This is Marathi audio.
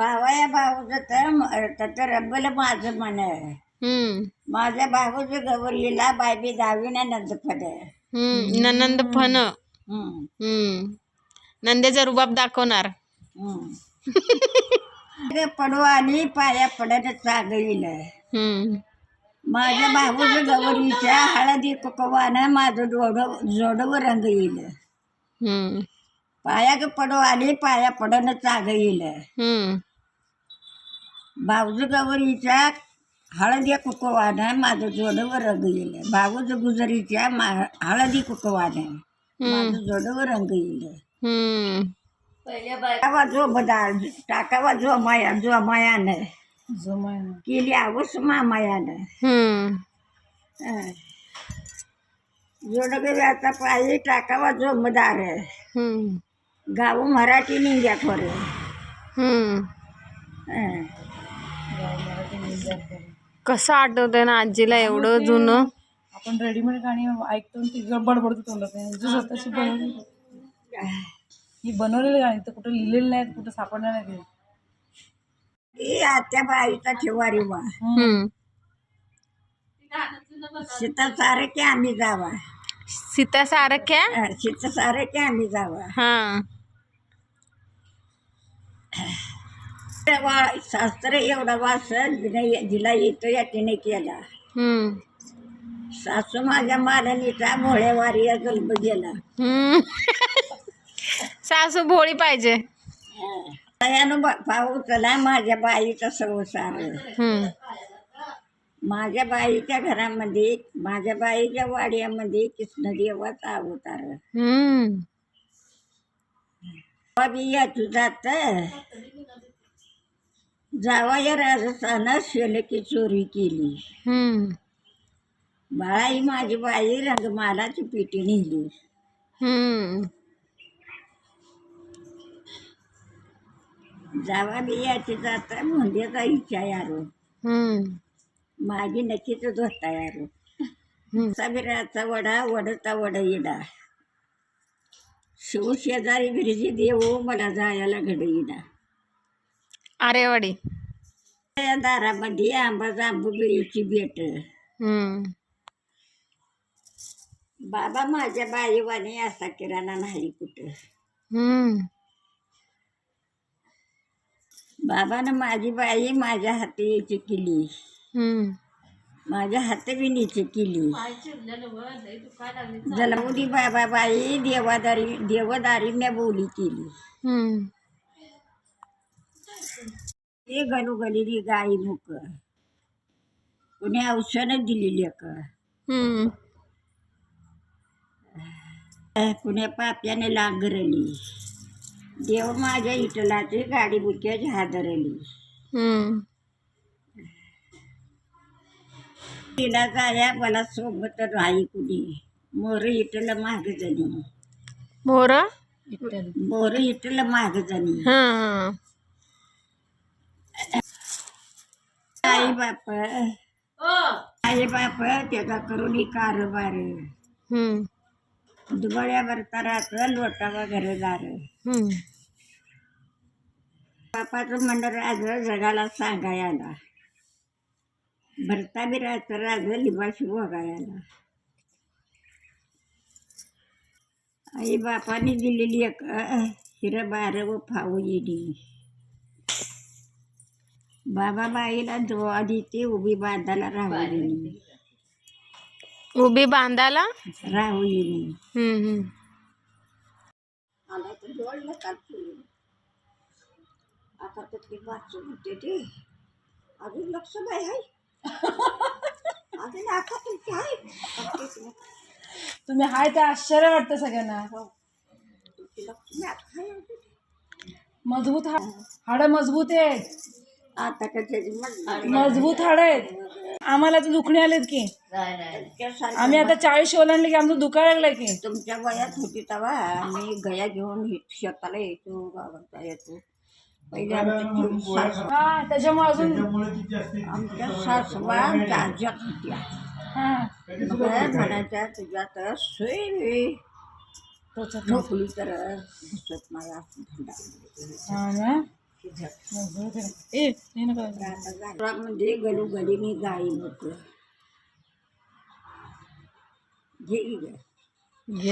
भावाया भाऊचं तर रब्बल माझं मन. माझ्या भाऊचं गौरीला बायबी दावीना नंदफड. ननंद फन. नंदेचा रुबाब दाखवणार. पडू आणि पाया पडत चागईल. माझ्या भाऊचं गौरीच्या हळदी कुकवानं माझं जोडव रंग येईल. पाया पडू आली पाया पडन चाग येईल. भाऊज गौरीच्या हळदी कुकवानं माझं जोडव रंग येईल. भाऊज गुजरीच्या हळदी कुकवानं माझं जोडव रंग येईल. टाकावा जो बदाल टाकावा जो मायानं केली आवस मामायानं. जोडव्याचा पायी टाकावा जो मदार. गाव मराठी निंद्या थोर. कसं आठवतंय ना आजीला एवढं जुनं. आपण रेडीमेड गाणी ऐकतो ती बडबडतो तोंडात नाही. स्वतःची बनवली ही बनवलेली गाणी तर कुठं लिहिलेली नाहीत, कुठं सापडणार नाही. आत्या बाईचा ठेवारी वा सीता सारखे आम्ही जावा. सीता सारख्या सीता सारखे आम्ही जावा. शास्त्र एवढा वास जिला येतो या तिने केला. सासू माझ्या मालनीचा भोळेवारी गल्ब गेला. सासू भोळी पाहिजे. भाऊ चला माझ्या बाईचा संसार. माझ्या बाईच्या घरामध्ये माझ्या बाईच्या वाड्यामध्ये कृष्णदेवाचा अवतार. बिया तुझात जावया राजस्थानात शेलकी चोरी केली. बाळाई माझी बाई रंगमालाची पिटी नेली. जावा बियाची जात मुंड्याचा इच्छा यारो. माझी नक्कीच धोता यारो. साबिराचा वडा वडता वड येडा. शिव शेजारी बिरजी देव मला जायला घडईना. आरेवाडी दारामध्ये आंबा जांबू बिळीची बेट. बाबा माझ्या बाईवाने असा किराणा नाही कुठं. बाबानं माझी बाई माझ्या हाती केली. माझ्या हातविणीची केली. जलमुदी बाबा बाई देवदारी मी बोली केली. ते गलूगलेली गाई मुक कुणी औषध दिलेली कुण्या पाप्याने लागरली. देव माझ्या इटलाची गाडी बुक्याची हादरली. तिला जाया मला सोबत राही कुणी. मोर इटल माग जणी. मोर इटल माग जणी. आई बाप त्याचा करून कारभार. दुबळ्यावर तरात लोटावा घरदार. बापाचं मंडळ राज जगाला सांगायला. भरता बिराचं राज लिबाशी बघायला. आई बापाने दिलेली एक हिरबार व फाऊ येडी. बाबा बाईला जोआ देते उभी बांधायला राहुली. उभी बांधायला राहुली. आता तर ते वाचून होते ते अजून लक्ष बाई आहे. अजून आता तुमची आहे. तुम्ही हाय ते आश्चर्य वाटतं सगळ्यांना. मजबूत हाड मजबूत आहेत. आता कधी मजबूत हाड आहेत. आम्हाला तर दुखणे आलेत की आम्ही आता 40 ओलांडले की आमचं दुखायला लागलंय की. तुमच्या वयात होती तेव्हा आम्ही गया घेऊन शेताला येतो गावाला येतो. पहिले हा त्याच्यामुळे अजून आमच्या सासवा जाज्यात होत्या. म्हणायच्या तुझ्या तर सोय झोपली तर घुसत मला. ए हे नका म्हणजे गलोगलीने गाई मोकळं घे की गं. घे